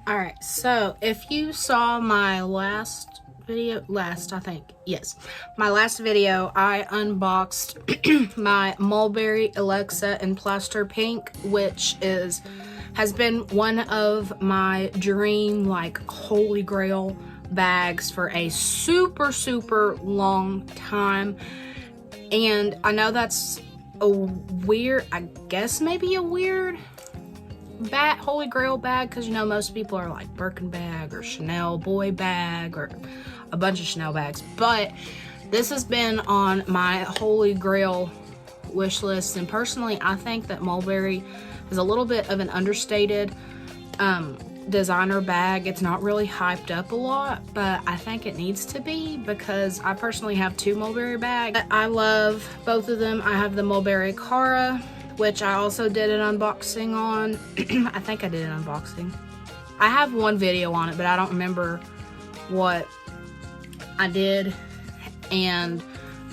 Alright, so if you saw my last video, my last video, I unboxed my Mulberry Alexa in Plaster Pink, which has been one of my dream, like, holy grail bags for a super long time. And I know that's a weird, I guess maybe a weird holy grail bag, because you know most people are like Birkin bag or Chanel boy bag or a bunch of Chanel bags, but this has been on my holy grail wish list. And personally, I think that Mulberry is a little bit of an understated designer bag. It's not really hyped up a lot, but I think it needs to be, because I personally have two Mulberry bags. I love both of them. I have the Mulberry Cara, which I also did an unboxing on. I think I did an unboxing. I have one video on it, but I don't remember what I did. And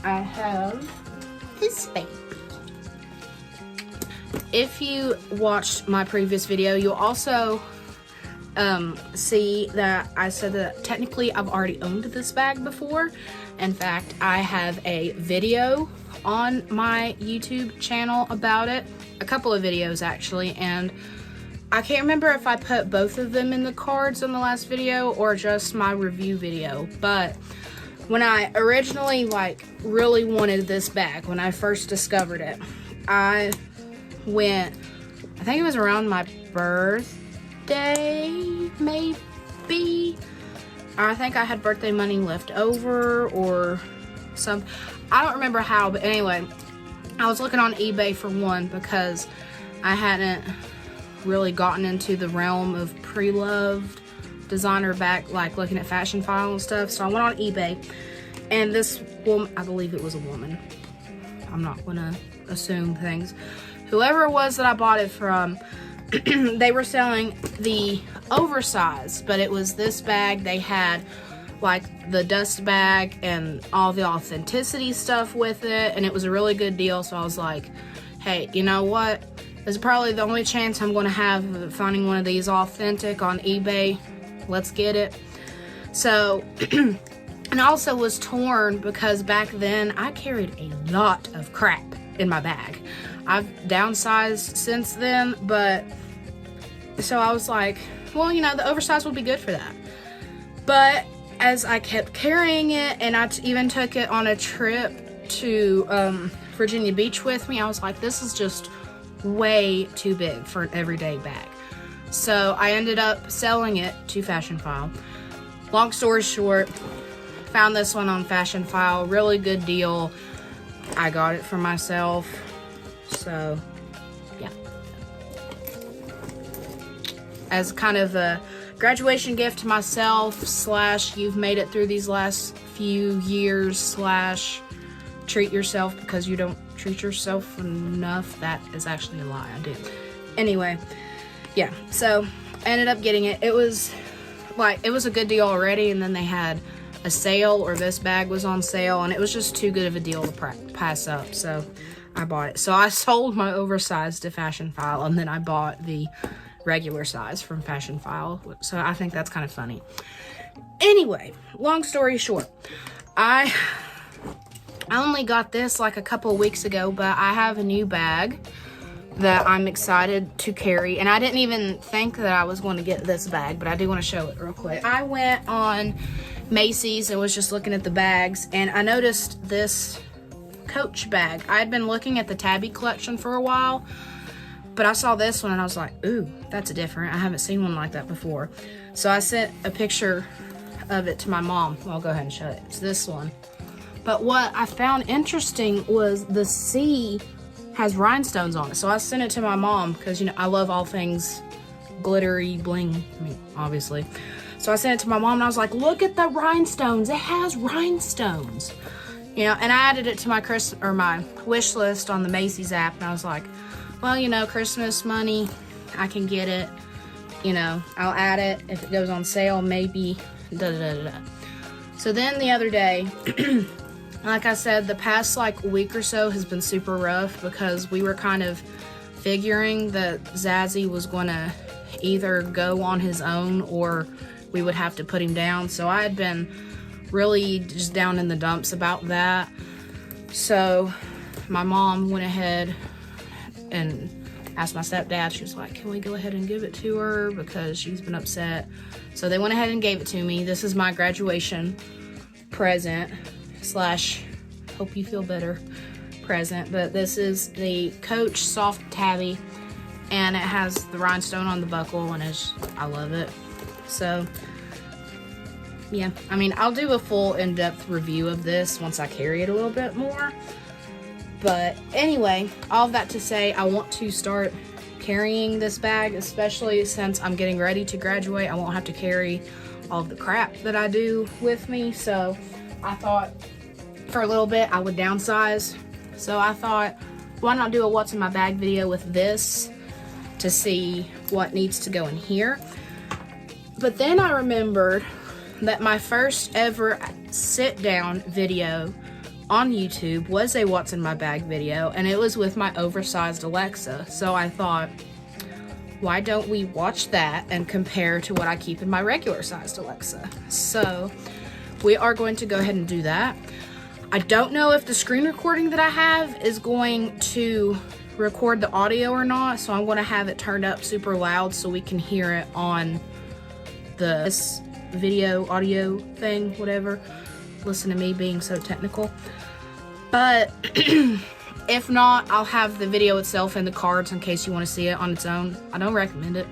I have this baby. If you watched my previous video, you'll also see that I said that technically I've already owned this bag before. In fact, I have a video on my YouTube channel about it, a couple of videos actually, and I can't remember if I put both of them in the cards on the last video or just my review video. But when I originally really wanted this bag, when I first discovered it, I think it was around my birthday, maybe. I think I had birthday money left over or some, I don't remember how, but anyway, I was looking on eBay for one, because I hadn't really gotten into the realm of pre-loved designer bag, like looking at Fashion File and stuff. So I went on eBay, and this woman, I believe it was a woman, I'm not gonna assume things, whoever it was that I bought it from, they were selling the oversized, but it was this bag. They had like the dust bag and all the authenticity stuff with it, and it was a really good deal. So I was like, hey, you know what, this is probably the only chance I'm going to have of finding one of these authentic on eBay. Let's get it. So and I also was torn, because back then I carried a lot of crap in my bag. I've downsized since then, but so I was like, well, you know, the oversized will be good for that. But as I kept carrying it, and I even took it on a trip to Virginia Beach with me, I was like, this is just way too big for an everyday bag. So I ended up selling it to Fashion File. Long story short, found this one on Fashion File, really good deal. I got it for myself, so yeah. As kind of a graduation gift to myself, / you've made it through these last few years, / treat yourself because you don't treat yourself enough. That is actually a lie, I do. Anyway, yeah, so I ended up getting it. It was a good deal already, and then they had a sale, or this bag was on sale, and it was just too good of a deal to pass up, so I bought it. So I sold my oversized to Fashion File, and then I bought the regular size from Fashion File. So I think that's kind of funny. Anyway, long story short, I only got this like a couple of weeks ago, but I have a new bag that I'm excited to carry, and I didn't even think that I was going to get this bag, but I do want to show it real quick. I went on Macy's and was just looking at the bags, and I noticed this Coach bag. I had been looking at the Tabby collection for a while, but I saw this one and I was like, ooh, that's different. I haven't seen one like that before. So I sent a picture of it to my mom. Well, I'll go ahead and show it. It's this one. But what I found interesting was the C has rhinestones on it. So I sent it to my mom, because, you know, I love all things glittery, bling, I mean, obviously. So I sent it to my mom, and I was like, look at the rhinestones. It has rhinestones. You know, and I added it to my wish list on the Macy's app, and I was like, well, you know, Christmas money, I can get it. You know, I'll add it. If it goes on sale, maybe, da-da-da-da-da. So then the other day, like I said, the past week or so has been super rough, because we were kind of figuring that Zazzy was going to either go on his own or we would have to put him down. So I had been really just down in the dumps about that. So my mom went ahead and asked my stepdad. She was like, can we go ahead and give it to her because she's been upset? So they went ahead and gave it to me. This is my graduation present slash hope you feel better present. But this is the Coach Soft Tabby, and it has the rhinestone on the buckle, and I love it. So yeah, I mean, I'll do a full in-depth review of this once I carry it a little bit more. But anyway, all of that to say, I want to start carrying this bag, especially since I'm getting ready to graduate. I won't have to carry all of the crap that I do with me. So I thought for a little bit I would downsize. So I thought, why not do a what's in my bag video with this to see what needs to go in here. But then I remembered that my first ever sit down video on YouTube was a what's in my bag video, and it was with my oversized Alexa. So I thought, why don't we watch that and compare to what I keep in my regular sized Alexa? So we are going to go ahead and do that. I don't know if the screen recording that I have is going to record the audio or not, so I'm going to have it turned up super loud so we can hear it on this video audio thing, whatever. Listen to me being so technical. But if not, I'll have the video itself in the cards in case you want to see it on its own. I don't recommend it.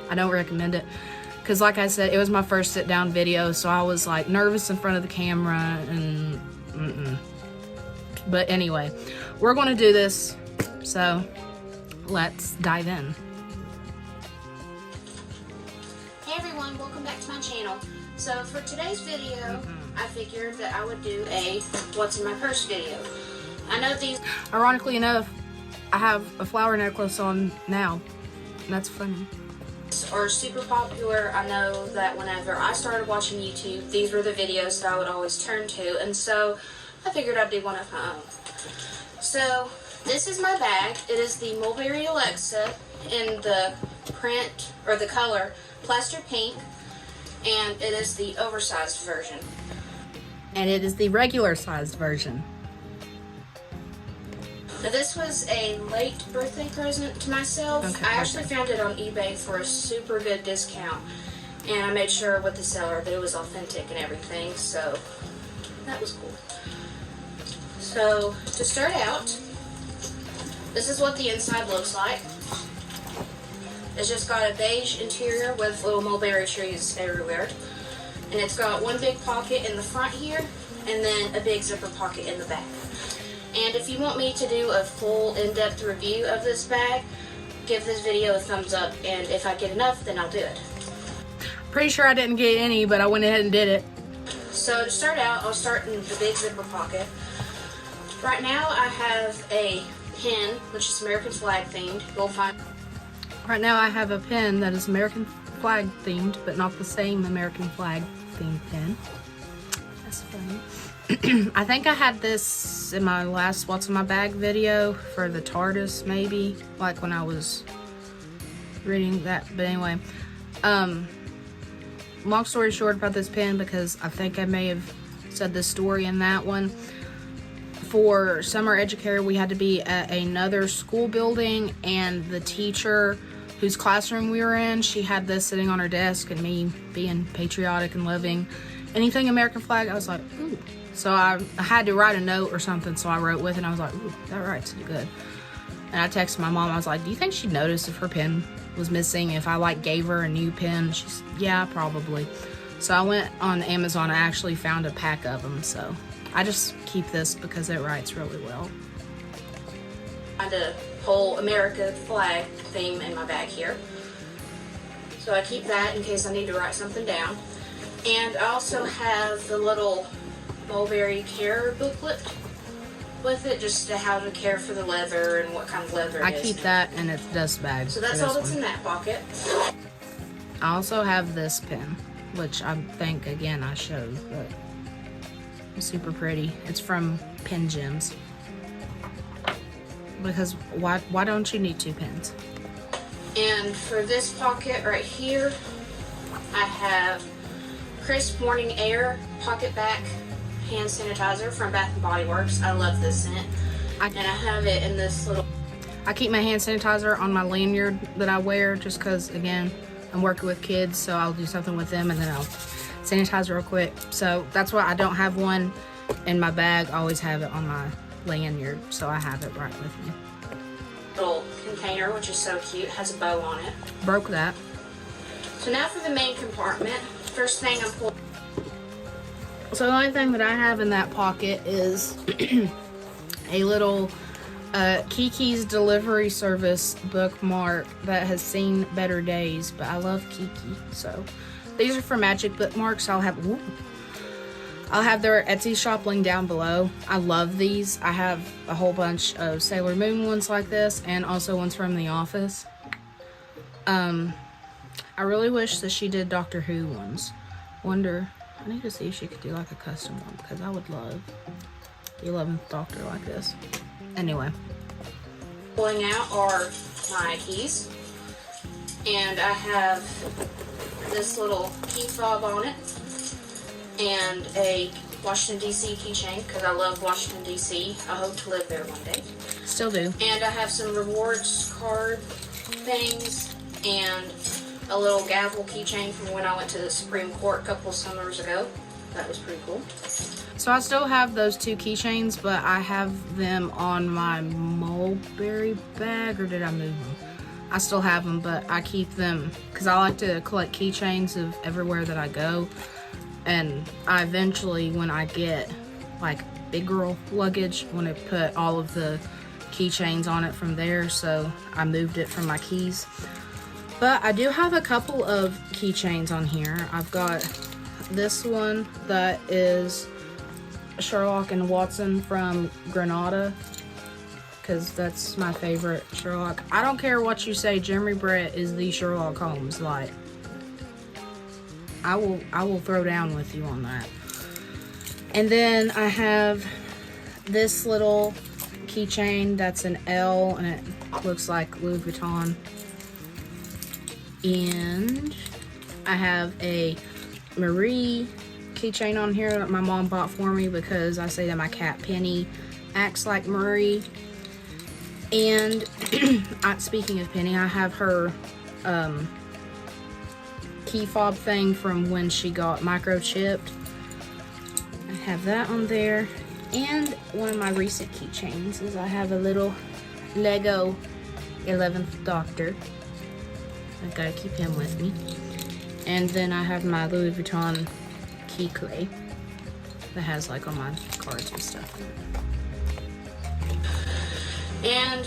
I don't recommend it. Because like I said, it was my first sit down video, so I was like nervous in front of the camera and But anyway, we're going to do this. So let's dive in. Hey everyone, welcome back to my channel. So for today's video, I figured that I would do a what's in my purse video. I know these, ironically enough, I have a flower necklace on now. That's funny. Are super popular. I know that whenever I started watching YouTube, these were the videos that I would always turn to, and so I figured I'd do one of my own. So this is my bag. It is the Mulberry Alexa in the print or the color plaster pink, and it is the oversized version. And it is the regular sized version. Now this was a late birthday present to myself. Okay, I actually found it on eBay for a super good discount, and I made sure with the seller that it was authentic and everything, so that was cool. So to start out, this is what the inside looks like. It's just got a beige interior with little mulberry trees everywhere. And it's got one big pocket in the front here, and then a big zipper pocket in the back. And if you want me to do a full in-depth review of this bag, give this video a thumbs up, and if I get enough, then I'll do it. Pretty sure I didn't get any, but I went ahead and did it. So to start out, I'll start in the big zipper pocket. Right now I have a pin, which is American flag themed. You'll find. Right now I have a pin that is American flag themed, but not the same American flag themed pin. That's funny. I think I had this in my last what's in my bag video for the TARDIS, maybe, like when I was reading that. But anyway, long story short about this pin, because I think I may have said this story in that one. For summer educator, we had to be at another school building, and the teacher whose classroom we were in, she had this sitting on her desk, and me being patriotic and loving anything American flag, I was like, ooh. So I had to write a note or something, so I wrote with it, and I was like, ooh, that writes good. And I texted my mom, I was like, do you think she'd notice if her pen was missing, if I like gave her a new pen? She's, yeah, probably. So I went on Amazon, I actually found a pack of them, so I just keep this because it writes really well. I had a whole America flag theme in my bag here. So I keep that in case I need to write something down. And I also have the little Mulberry care booklet with it, just to how to care for the leather and what kind of leather it is. I keep that in its dust bag. So that's all that's in that pocket. I also have this pen, which I think, again, I showed, but it's super pretty. It's from Pen Gems. Because why don't you need two pens? And for this pocket right here, I have Crisp Morning Air Pocket Back Hand Sanitizer from Bath & Body Works. I love this scent. And I have it in this little... I keep my hand sanitizer on my lanyard that I wear just because, again, I'm working with kids, so I'll do something with them and then I'll sanitize real quick. So that's why I don't have one in my bag. I always have it on my lanyard, so I have it right with me. Little container, which is so cute, has a bow on it. Broke that. So now for the main compartment. First thing I'm pulling. So the only thing that I have in that pocket is a little Kiki's delivery service bookmark that has seen better days, but I love Kiki. So these are for Magic bookmarks. I'll have their Etsy shop link down below. I love these. I have a whole bunch of Sailor Moon ones like this and also ones from The Office. I really wish that she did Doctor Who ones. I need to see if she could do like a custom one because I would love the 11th Doctor like this. Anyway. Pulling out are my keys. And I have this little key fob on it. And a Washington, D.C. keychain because I love Washington, D.C. I hope to live there one day. Still do. And I have some rewards card things and a little gavel keychain from when I went to the Supreme Court a couple of summers ago. That was pretty cool. So I still have those two keychains, but I have them on my Mulberry bag, or did I move them? I still have them, but I keep them because I like to collect keychains of everywhere that I go. And I eventually, when I get like big girl luggage, want to put all of the keychains on it from there, so I moved it from my keys. But I do have a couple of keychains on here. I've got this one that is Sherlock and Watson from Granada, because that's my favorite Sherlock. I don't care what you say, Jeremy Brett is the Sherlock Holmes. Like, I will throw down with you on that. And then I have this little keychain that's an L and it looks like Louis Vuitton. And I have a Marie keychain on here that my mom bought for me because I say that my cat Penny acts like Marie. And speaking of Penny, I have her key fob thing from when she got microchipped. I have that on there. And one of my recent keychains is I have a little Lego 11th Doctor. I've got to keep him with me. And then I have my Louis Vuitton key clay that has like all my cards and stuff. And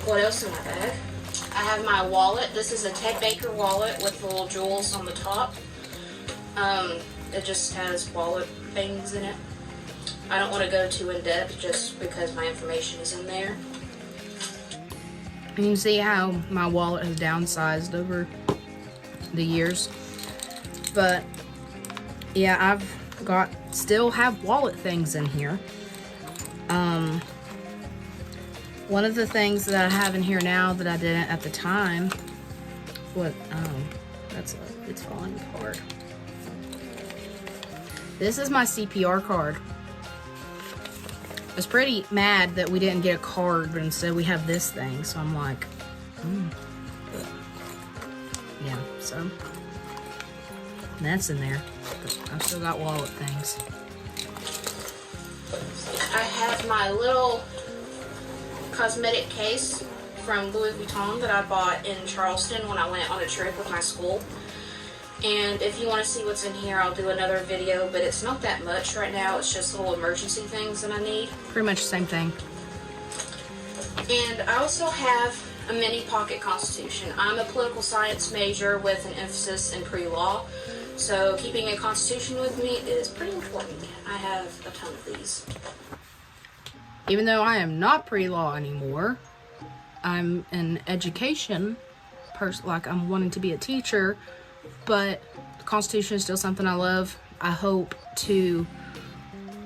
what else in my bag? I have my wallet. This is a Ted Baker wallet with the little jewels on the top. It just has wallet things in it. I don't want to go too in depth just because my information is in there. You can see how my wallet has downsized over the years. But yeah, still have wallet things in here. One of the things that I have in here now that I didn't at the time, it's falling apart. This is my CPR card. I was pretty mad that we didn't get a card, but instead we have this thing. So I'm like, yeah, so that's in there. I've still got wallet things. I have my little cosmetic case from Louis Vuitton that I bought in Charleston when I went on a trip with my school. And if you want to see what's in here, I'll do another video, but it's not that much right now. It's just little emergency things that I need. Pretty much the same thing. And I also have a mini pocket constitution. I'm a political science major with an emphasis in pre-law, so keeping a constitution with me is pretty important. I have a ton of these. Even though I am not pre-law anymore, I'm an education person, like I'm wanting to be a teacher, but the Constitution is still something I love. I hope to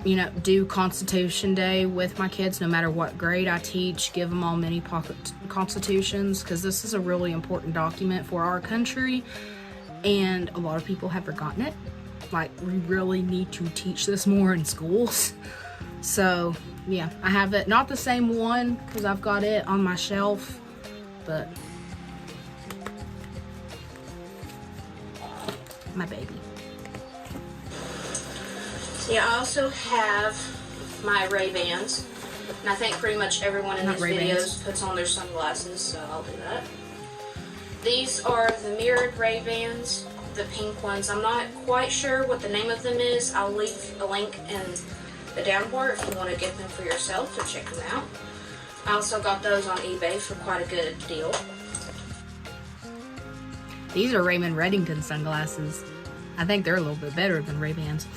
you know, do Constitution Day with my kids, no matter what grade I teach, give them all mini pocket constitutions, because this is a really important document for our country, and a lot of people have forgotten it. Like, we really need to teach this more in schools. So, yeah, I have it. Not the same one, because I've got it on my shelf, but my baby. Yeah, I also have my Ray-Bans, and I think pretty much everyone in these videos puts on their sunglasses, so I'll do that. These are the mirrored Ray-Bans, the pink ones. I'm not quite sure what the name of them is. I'll leave a link in the down bar if you want to get them for yourself, so check them out. I also got those on eBay for quite a good deal. These are Raymond Reddington sunglasses. I think they're a little bit better than Ray-Bans.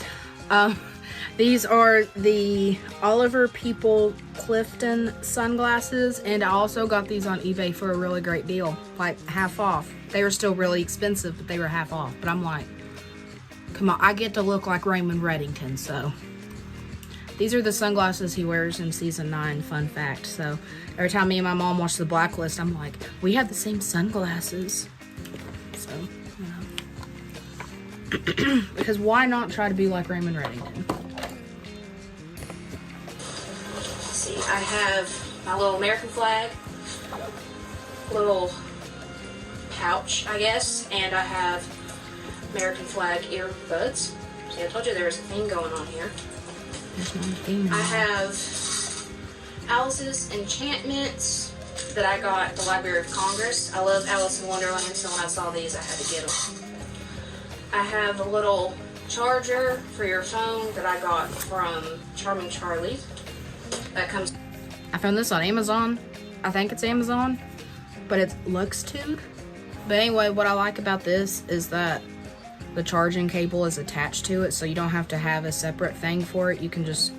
These are the Oliver People Clifton sunglasses, and I also got these on eBay for a really great deal, like half off. They were still really expensive, but they were half off. But I'm like, come on, I get to look like Raymond Reddington, so. These are the sunglasses he wears in season 9, fun fact. So every time me and my mom watch The Blacklist, I'm like, we have the same sunglasses. So, you know. Because why not try to be like Raymond Reddington? Let's see, I have my little American flag, little pouch, I guess, and I have American flag earbuds. See, I told you there was a thing going on here. I have Alice's Enchantments that I got at the Library of Congress. I love Alice in Wonderland, so when I saw these, I had to get them. I have a little charger for your phone that I got from Charming Charlie. That comes. I found this on Amazon. I think it's Amazon, but it's Luxtude. But anyway, what I like about this is that the charging cable is attached to it, so you don't have to have a separate thing for it. You can just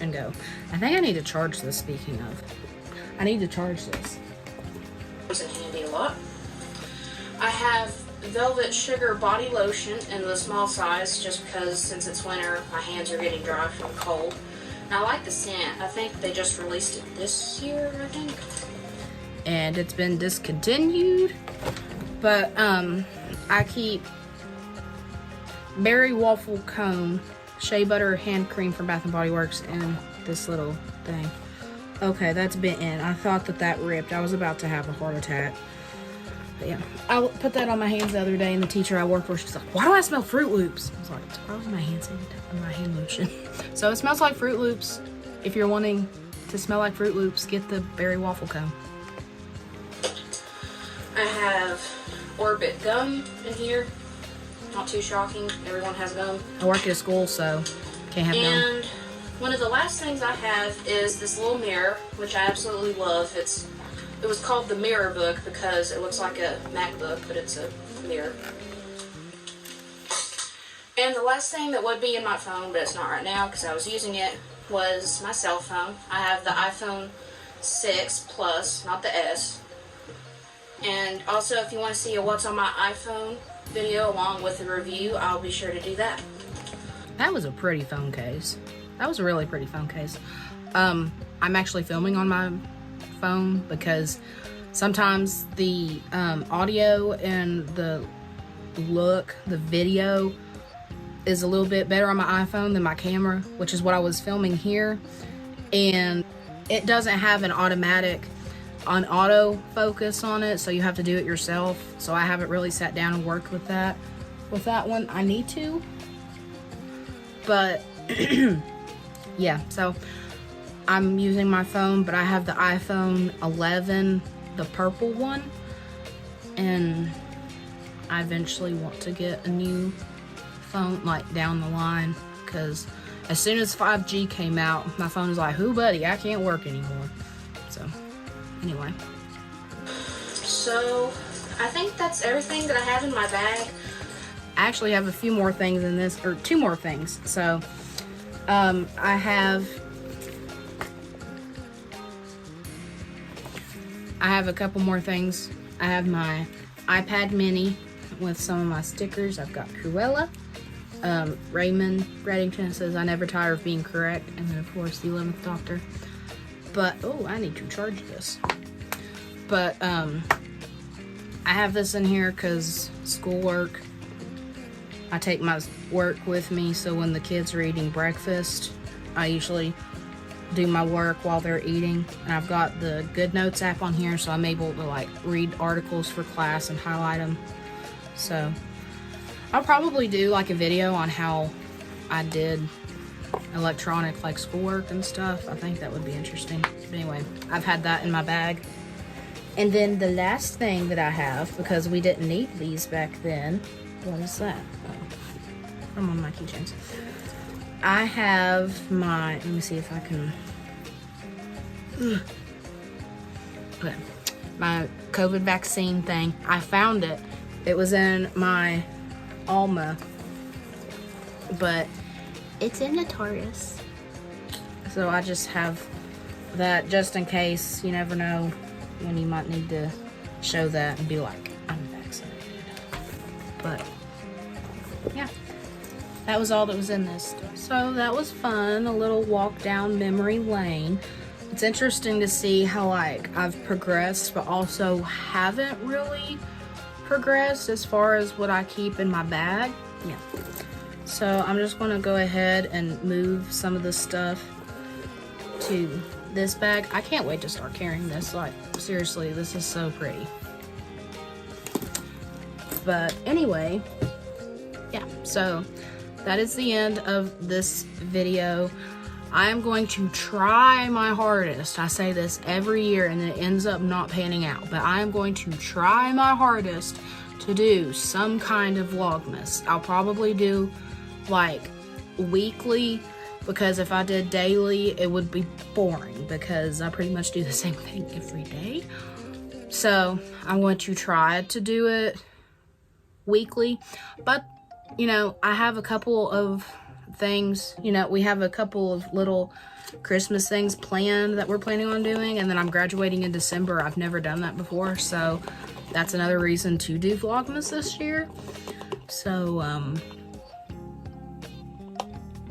and go. I think I need to charge this, speaking of. I need to charge this. It's handy a lot. I have Velvet Sugar Body Lotion in the small size, just because since it's winter, my hands are getting dry from cold. And I like the scent. I think they just released it this year, I think. And it's been discontinued. But, I keep Berry Waffle Cone Shea Butter Hand Cream from Bath & Body Works in this little thing. Okay, that's bitten. I thought that ripped. I was about to have a heart attack. But yeah, I put that on my hands the other day, and the teacher I work for, she's like, why do I smell Fruit Loops? I was like, it's probably my hand lotion. So it smells like Fruit Loops. If you're wanting to smell like Fruit Loops, get the Berry Waffle Cone. I have Orbit gum in here. Not too shocking. Everyone has gum. I work at a school, so can't have gum. And one of the last things I have is this little mirror, which I absolutely love. It was called the Mirror Book because it looks like a MacBook, but it's a mirror. And the last thing that would be in my phone, but it's not right now because I was using it, was my cell phone. I have the iPhone 6 Plus, not the S. And also, if you want to see a What's on My iPhone video along with the review, I'll be sure to do that. That was a pretty phone case. That was a really pretty phone case. I'm actually filming on my phone because sometimes the audio and the video is a little bit better on my iPhone than my camera, which is what I was filming here. And it doesn't have an auto focus on it, so you have to do it yourself. So I haven't really sat down and worked with that. With that one, I need to. But yeah, so I'm using my phone, but I have the iPhone 11, the purple one, and I eventually want to get a new phone, like, down the line, because as soon as 5G came out, my phone was like, "Who, buddy? I can't work anymore." So anyway, so I think that's everything that I have in my bag. I actually have a few more things in this, or 2 more things. So I have a couple more things. I have my iPad mini with some of my stickers. I've got Cruella, Raymond Reddington says, I never tire of being correct. And then, of course, the 11th Doctor. But, oh, I need to charge this. But, I have this in here because schoolwork. I take my work with me, so when the kids are eating breakfast, I usually do my work while they're eating. And I've got the Good Notes app on here, so I'm able to, like, read articles for class and highlight them. So I'll probably do like a video on how I did electronic like schoolwork and stuff. I think that would be interesting. But anyway, I've had that in my bag. And then the last thing that I have, because we didn't need these back then, what is that? Oh, from one of my keychains. I have my, let me see if I can, okay, my COVID vaccine thing. I found it. It was in my Alma, but it's in the Taurus. So I just have that just in case. You never know when you might need to show that and be like, I'm vaccinated. But yeah, that was all that was in this. So that was fun, a little walk down memory lane. It's interesting to see how like I've progressed, but also haven't really progressed as far as what I keep in my bag. Yeah. So I'm just going to go ahead and move some of the stuff to this bag. I can't wait to start carrying this. Like, seriously, this is so pretty. But anyway, yeah, so that is the end of this video. I am going to try my hardest. I say this every year and then it ends up not panning out, but I am going to try my hardest to do some kind of Vlogmas. I'll probably do like weekly, because if I did daily, it would be boring because I pretty much do the same thing every day. So I'm going to try to do it weekly, but you know, I have a couple of things, you know, we have a couple of little Christmas things planned that we're planning on doing, and then I'm graduating in December. I've never done that before, so that's another reason to do Vlogmas this year. So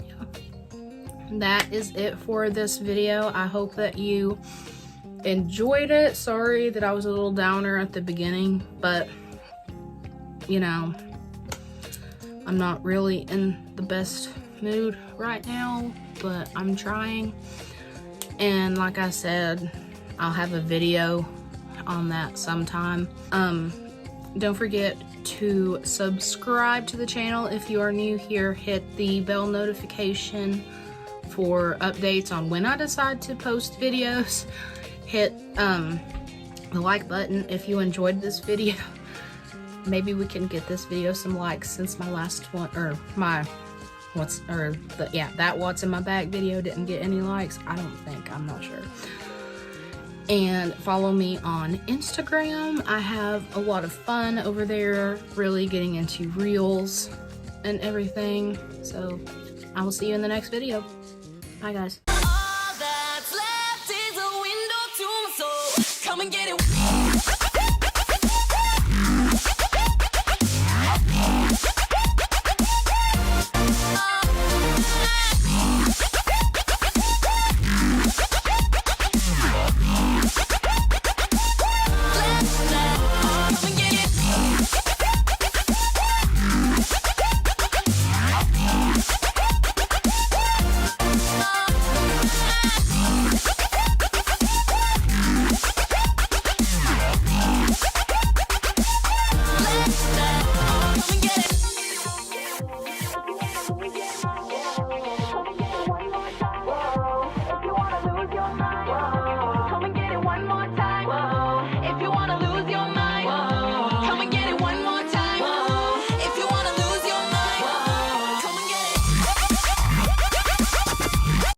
yeah, that is it for this video. I hope that you enjoyed it. Sorry that I was a little downer at the beginning, but you know, I'm not really in the best mood right now, but I'm trying. And like I said, I'll have a video on that sometime. Don't forget to subscribe to the channel if you are new here. Hit the bell notification for updates on when I decide to post videos. Hit the like button if you enjoyed this video. Maybe we can get this video some likes, since my last one, or my that what's in my bag video didn't get any likes. I don't think, I'm not sure. And follow me on Instagram. I have a lot of fun over there, really getting into reels and everything. So I will see you in the next video. Bye guys. All that's left is a window to my soul. Come and get it.